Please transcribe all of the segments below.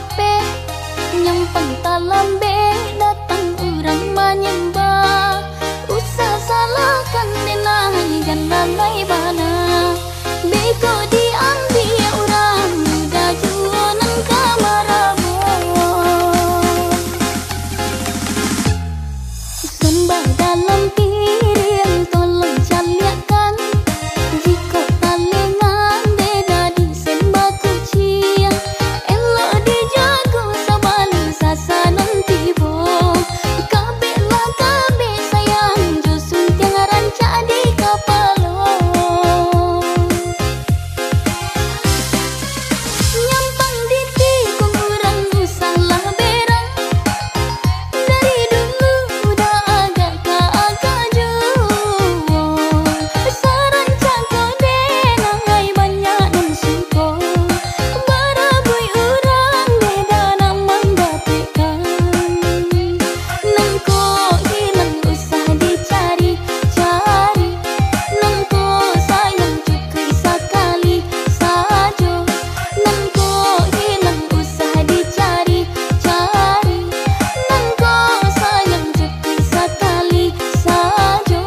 lape nyampang talambe datang urang menyembah usah salahkan denai gan lalai bana bego diambil orang muda jualan kamarabo sembah dalam piring tolong caliakan jika talengan beda disembah kucing elok dijago sabali sasanan tibo kabe lah kabe sayang josun tiang rancak di kapalo nyampang diti kurang usahlah berang dari dulu udah agak juo sarancak kau denangai banyak dan suko barabui urang beda namang dapekan nengko hilang usah dicari cari nengko sayang cukai sekali sajo nengko hilang usah dicari cari nengko sayang cukai sekali sajo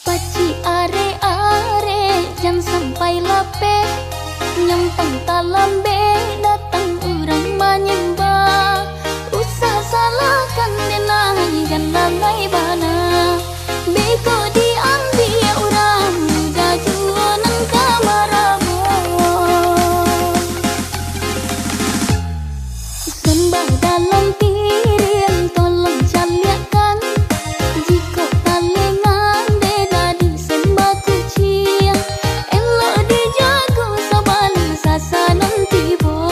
paci are-are jangan sampai lape nyampang talambe datang urang menyembah usah salahkan denai gan lalai bana bego diambil orang muda jualan kamarabo sembah dalam piring tolong caliakan jika talengan beda disembah kucing elok dijago sabali sasanan tibo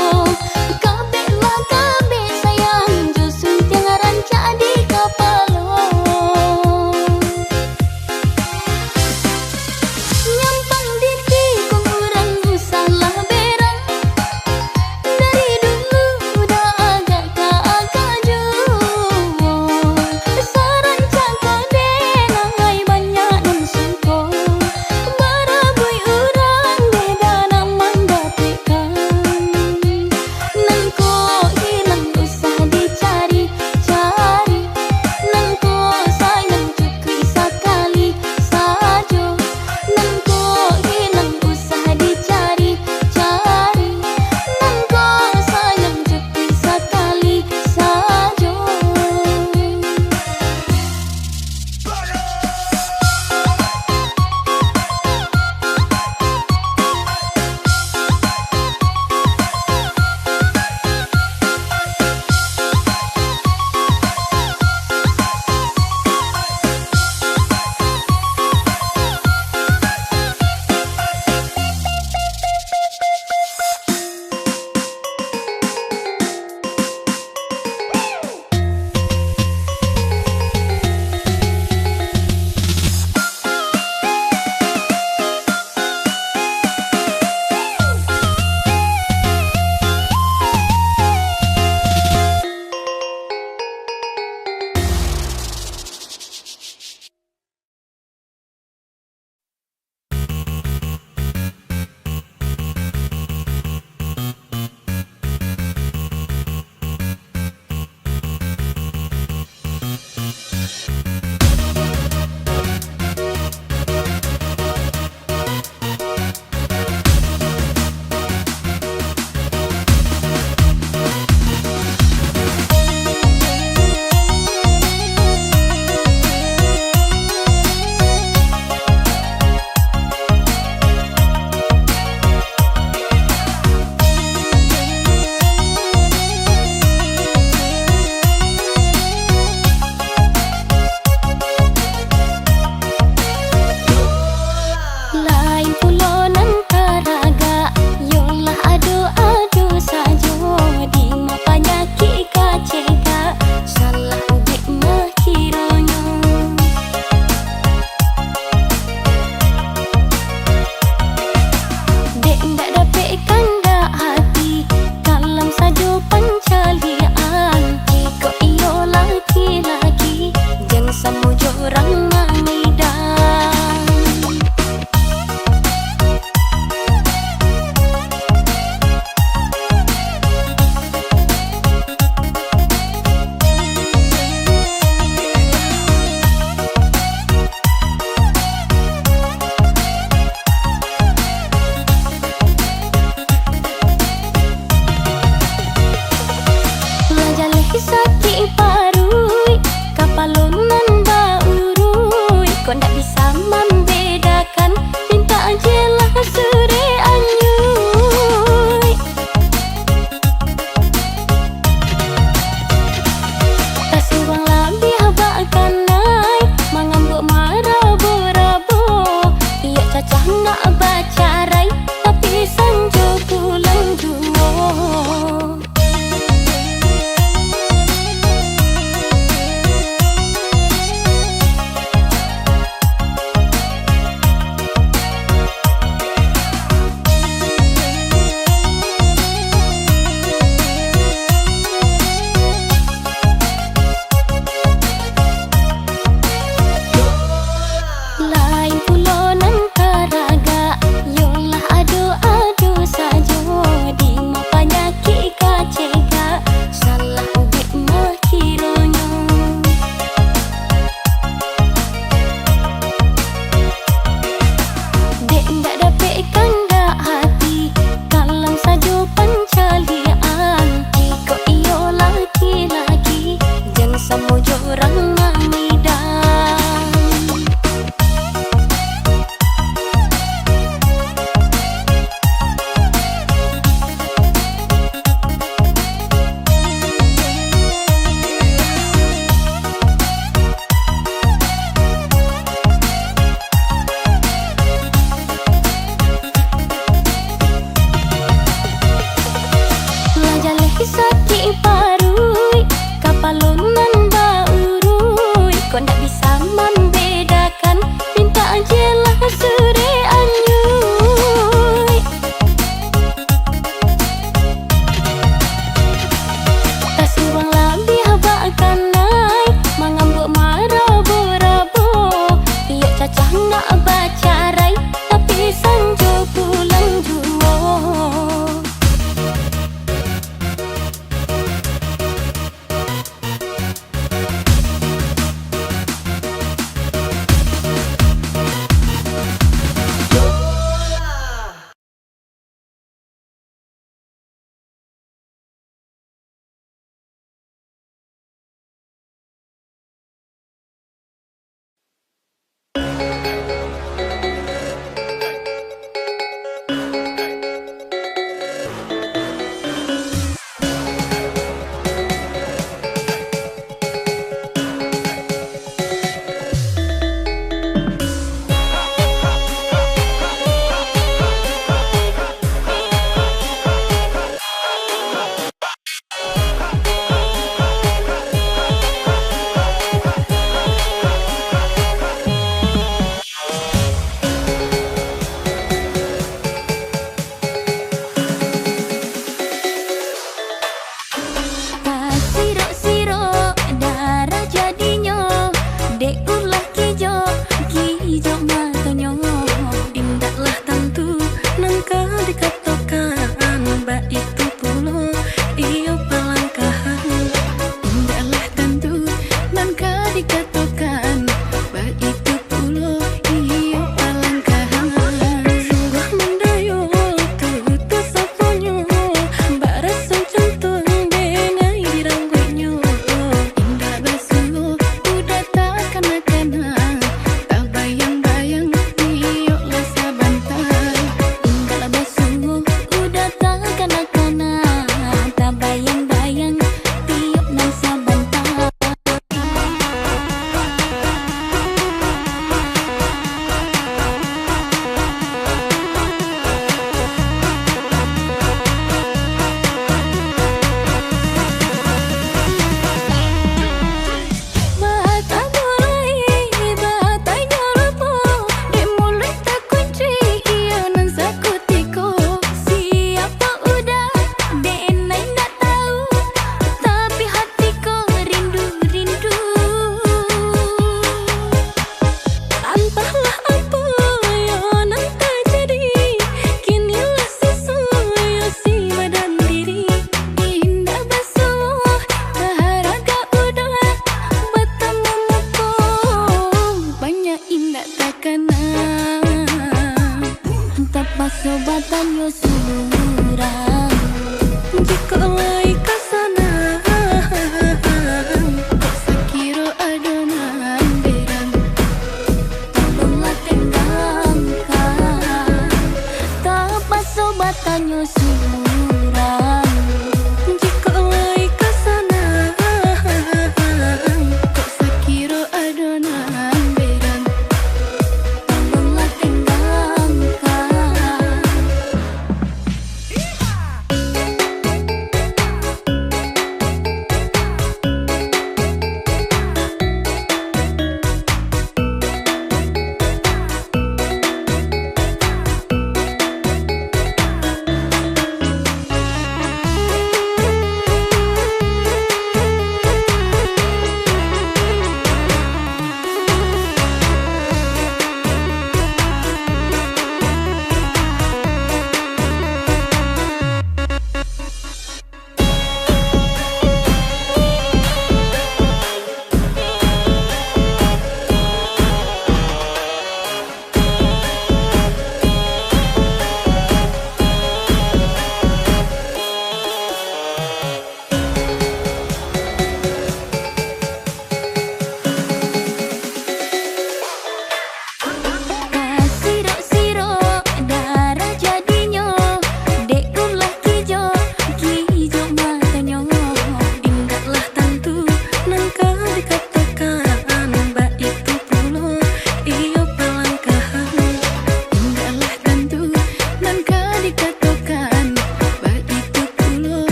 kabe lah kabe sayang josun tiang rancak di kapalo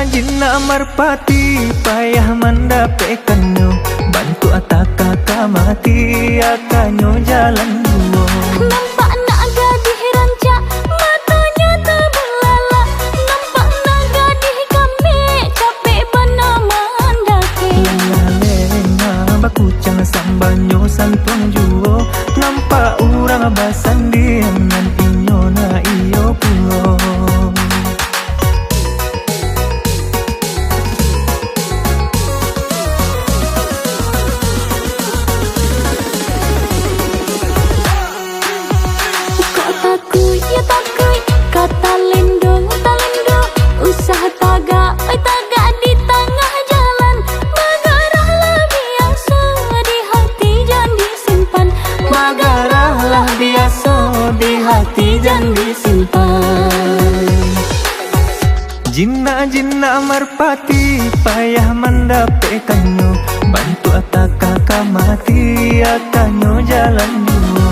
Jinna marpati payah mendapatkanmu, bantu kakak mati akannya jalan dua. Nampak nak gadis rancak matanya terbelalak, nampak nak gadis kami capek bernama andake. Lena bakucang sambanyo santuang juo, nampak orang basandian nan inyo na iyo pulo. jinna merpati payah mendapatkannya, bantu atak kakak mati akannya jalan dua.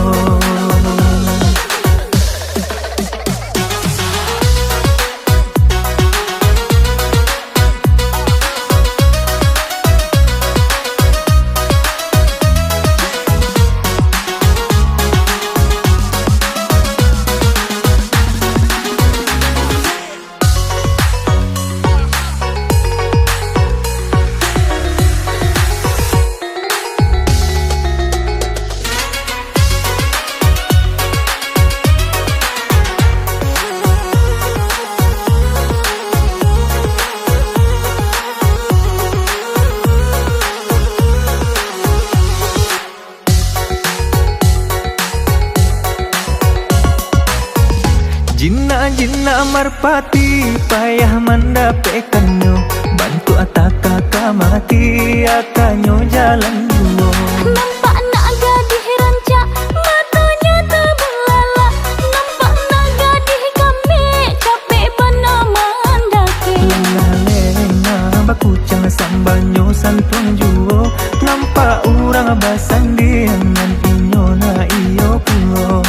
Jinna merpati payah mendapatkannya, bantu atak kakak mati akannya jalan dua. Nampak nak gadis rancak, matanya terbelala. Nampak nak gadis kami, capek benar mandake. Lenga-lenga bakucang sambanyo santuang juo, nampak urang basandi dengan inyo na iyo pulo.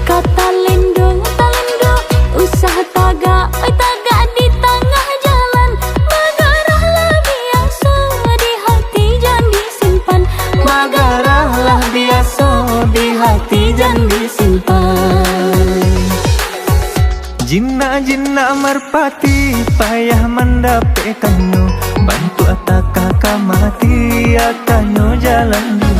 Kata lendo, talendo, usaha tagak di tengah jalan. Magarahlah biasa di hati jangan disimpan. Magarahlah biasa di hati jangan disimpan. Jinna merpati payah mendapatkannya, bantu atak kakak mati akannya jalan dua.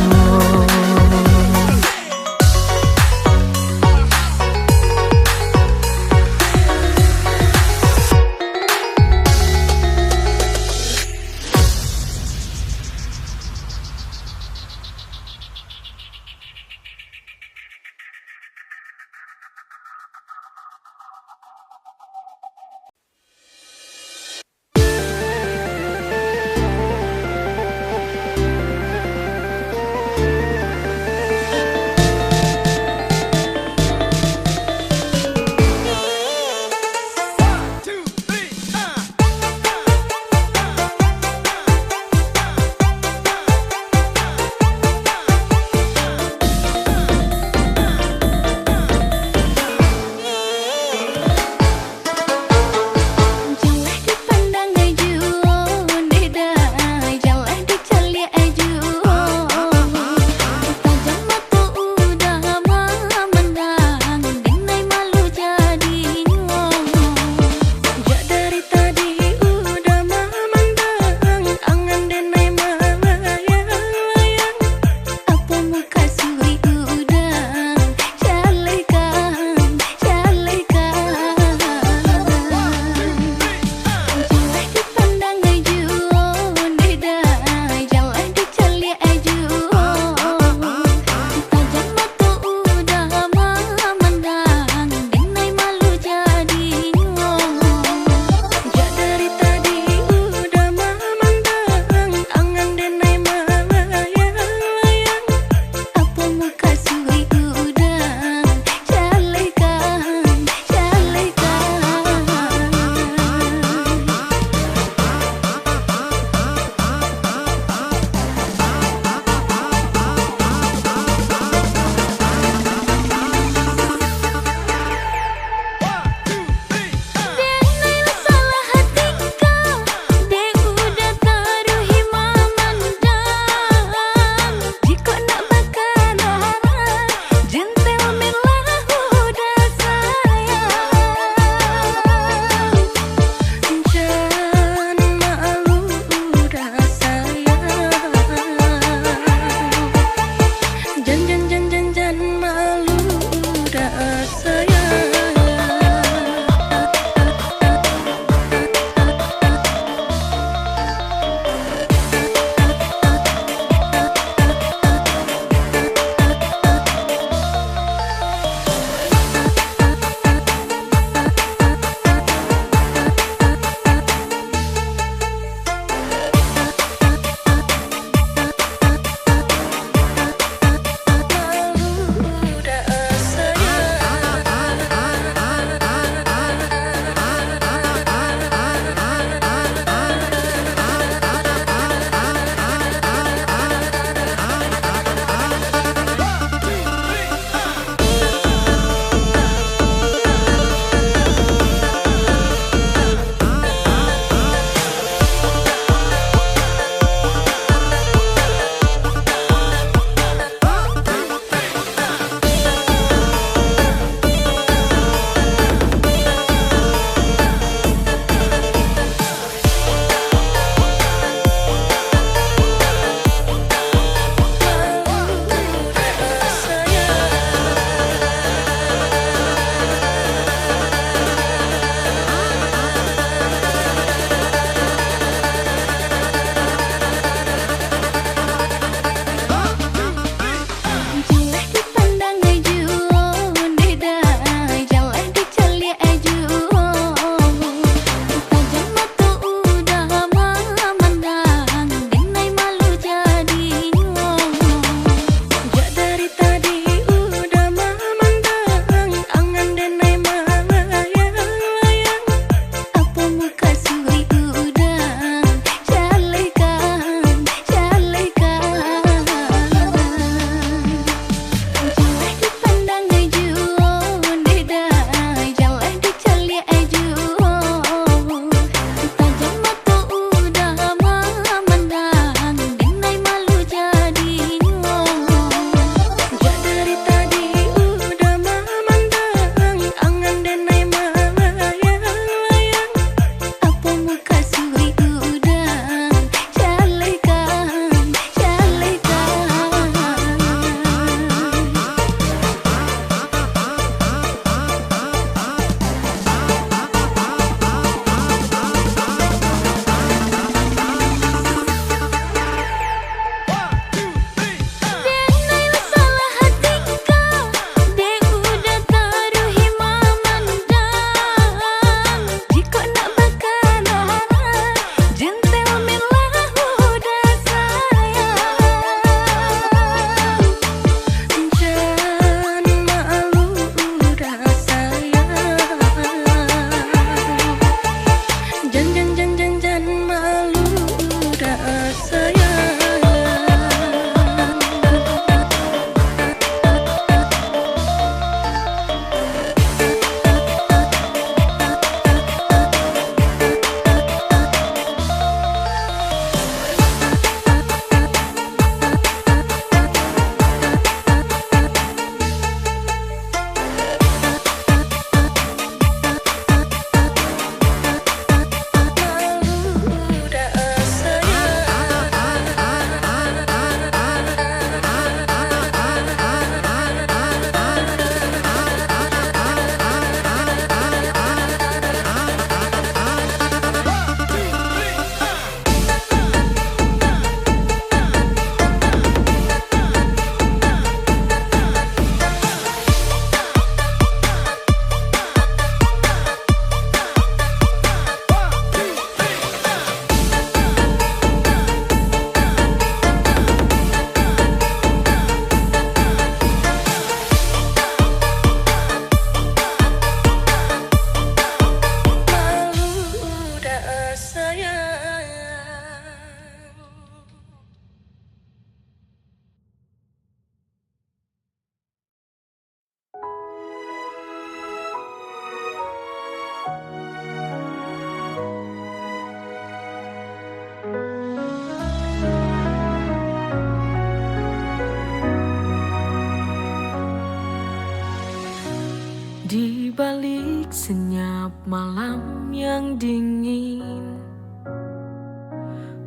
yang dingin,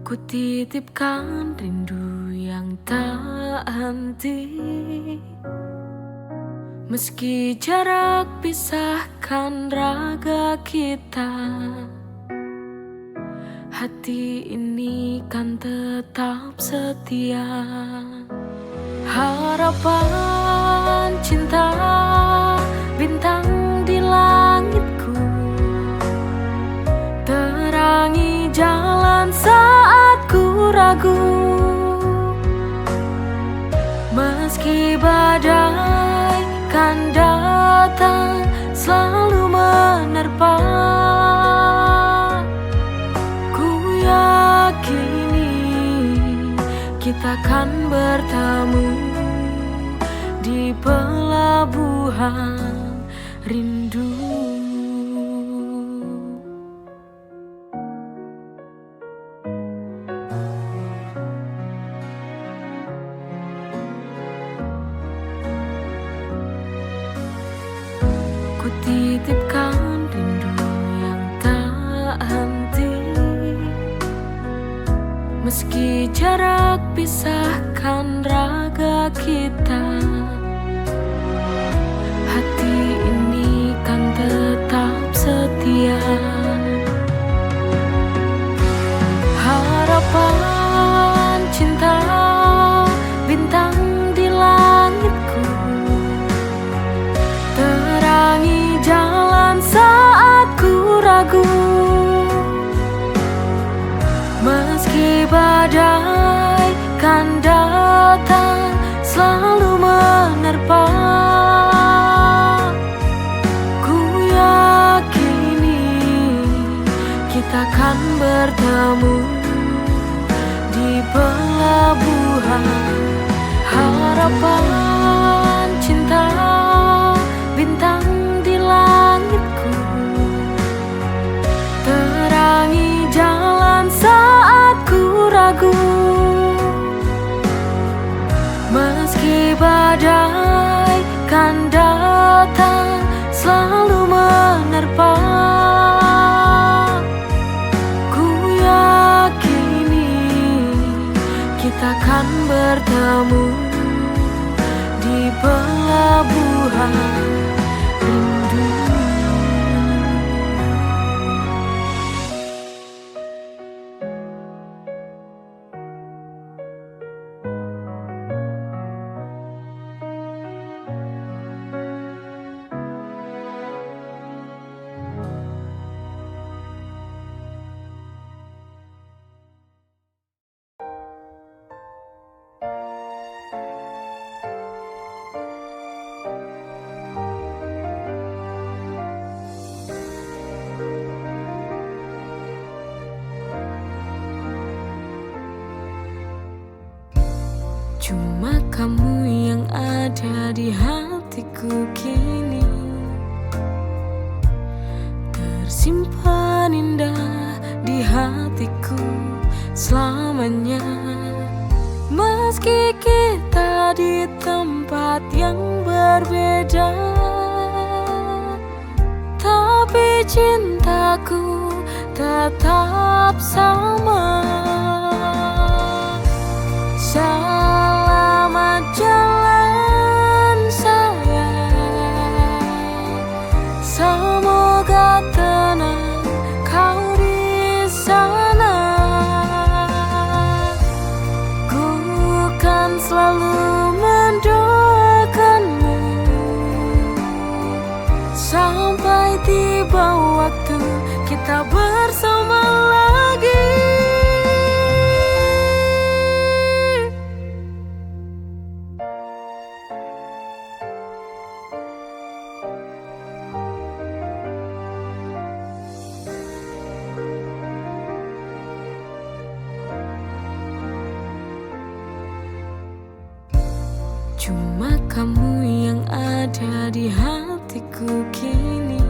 ku titipkan rindu yang tak henti. Meski jarak pisahkan raga kita, hati ini kan tetap setia. Harapan cinta bintang di langitku, terangi jalan saat ku ragu. Meski badai kan datang selalu menerpa, ku yakini kita kan bertemu di pelabuhan rindu. Ku titipkan rindu yang tak henti, meski jarak pisahkan raga kita, hati ini kan tetap setia. Harapan cinta bintang di langitku, terangi jalan saat ku ragu. Meski badai kan datang selalu menerpa, ku yakini kita kan bertemu di pelabuhan. Harapan cinta bintang di langitku, terangi jalan saat ku ragu. Meski badai kan datang selalu menerpa, ku yakini kita kan bertemu di pelabuhan rindu. Cuma kamu yang ada di hatiku kini, tersimpan indah di hatiku selamanya. Meski kita di tempat yang berbeda, tapi cintaku tetap sama. Selamat jalan sayang, semoga tenang kau di sana. Ku kan selalu mendoakanmu sampai tiba waktu kita bersama lagi. Cuma kamu yang ada di hatiku kini,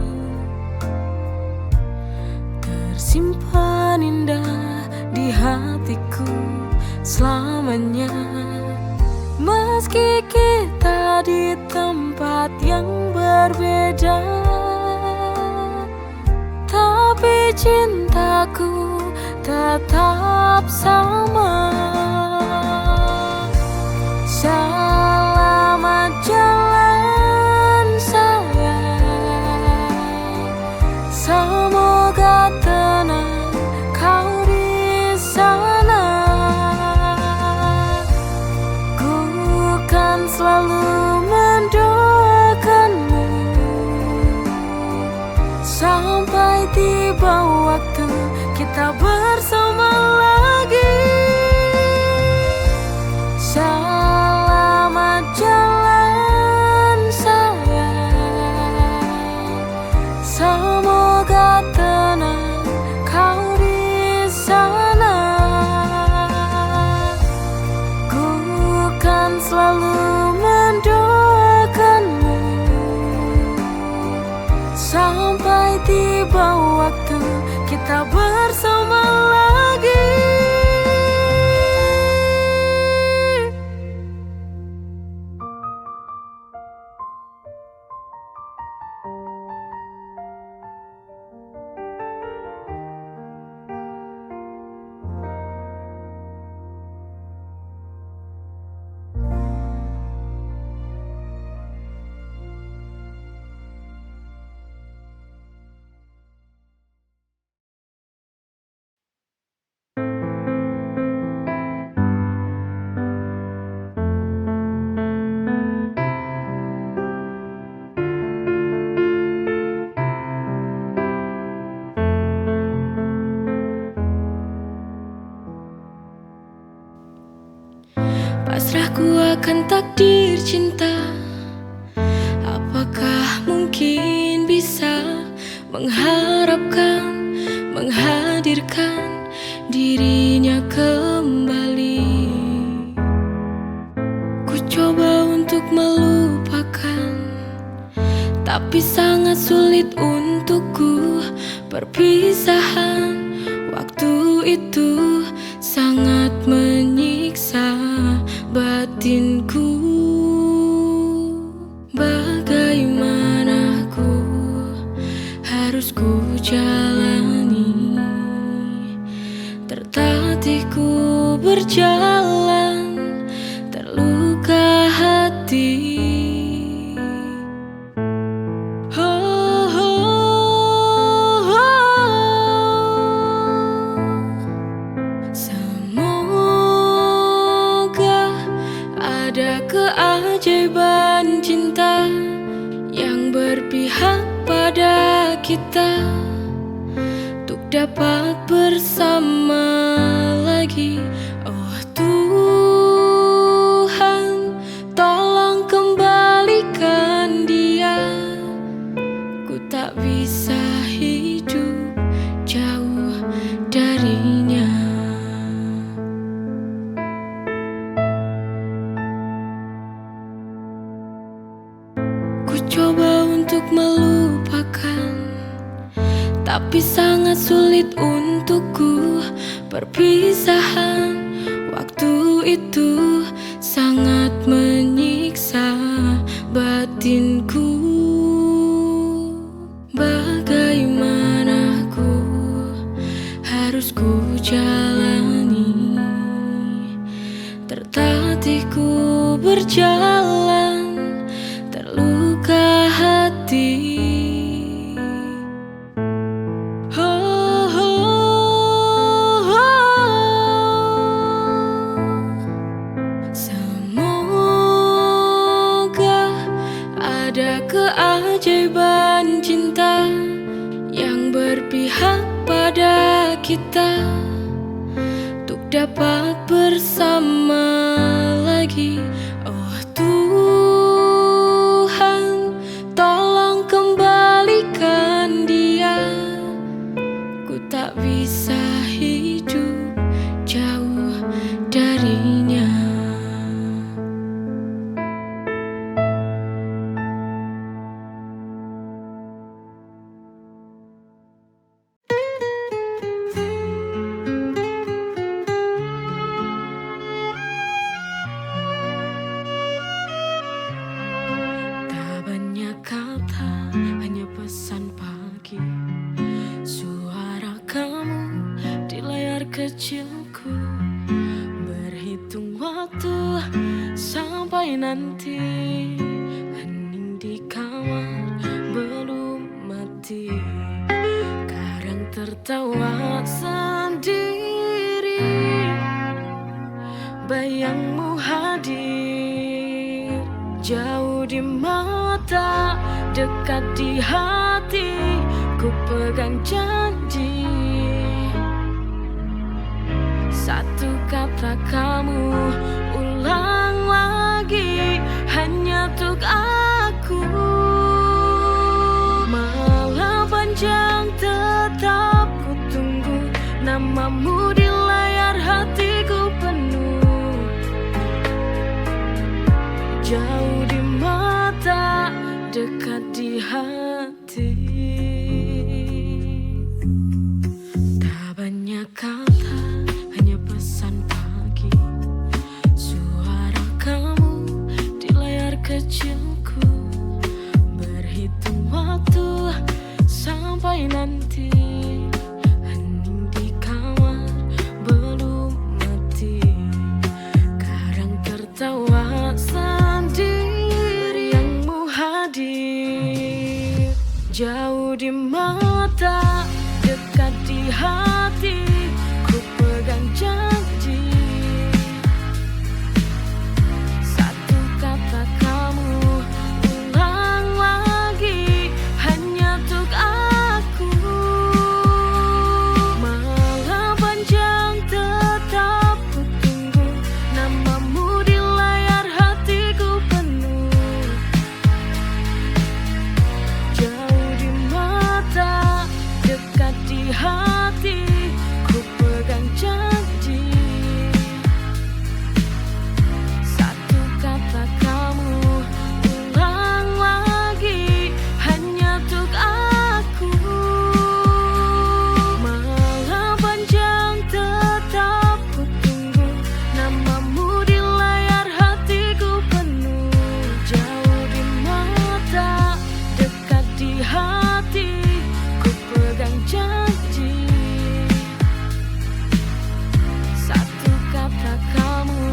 tersimpan indah di hatiku selamanya. Meski kita di tempat yang berbeda, tapi tapi cintaku tetap sama. Selamat jalan sayang, semoga tenang kau di sana. Ku kan selalu mendoakanmu sampai tiba waktu kita bersama lagi. Selamat jalan sayang, semoga tenang kau di sana. Ku kan selalu mendoakanmu sampai tiba waktu kita bersama lagi. Pasrahku akan takdir cinta. Apakah mungkin bisa mengharapkan, menghadirkan dirinya kembali? Ku coba untuk melupakan, tapi sangat sulit untukku. Perpisahan waktu itu sangat menyiksa batinku. Bagaimana ku harus ku jalani? Tertatih ku berjalan, terluka hati. Ada keajaiban cinta yang berpihak pada kita untuk dapat bersama lagi. Oh Tuhan, tolong kembalikan dia. Ku tak bisa hidup jauh darinya. Coba untuk melupakan, tapi sangat sulit untukku. Perpisahan waktu itu sangat menyiksa batinku. Bagaimana ku harus ku jalani? Tertatih ku berjalan, terluka hati. Semoga ada keajaiban cinta yang berpihak pada kita untuk dapat bersama lagi. Oh Tuhan, tolong kembalikan dia. Ku tak bisa hidup jauh darinya. Tak banyak kata, hanya pesan pagi. sampai nanti. Hening di kamar belum mati, kadang tertawa sendiri. Bayangmu hadir, jauh di mata, dekat di hati. Ku pegang janji, satu kata kamu ulang lagi, hanya untuk aku. Malam panjang tetap ku tunggu, namamu di layar hatiku penuh. Jauh di mata, dekat di hati. Tak banyak kata, hanya pesan pagi. Suara kamu di layar kecilku, berhitung waktu sampai nanti. Hening di kamar belum mati, kadang tertawa sendiri. Yangmu hadir, jauh di mata, dekat di hati. Ku pegang janji, satu kata kamu ulang lagi, hanya untuk aku. Malam panjang tetap ku tunggu, namamu di layar hatiku penuh. Jauh di mata, dekat di hati. Ku pegang janji, satu kata kamu ulang lagi, hanya untuk aku. Malam panjang tetap ku tunggu, namamu di layar hatiku penuh. Jauh di mata, dekat di hati. Ku pegang janji, satu kata kamu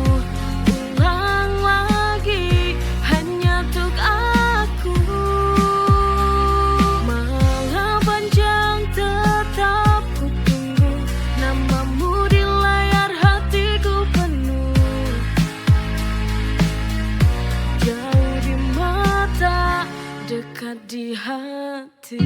ulang lagi, hanya untuk aku. Malam panjang tetap ku tunggu, namamu di layar hatiku penuh. Jauh di mata, dekat di hati.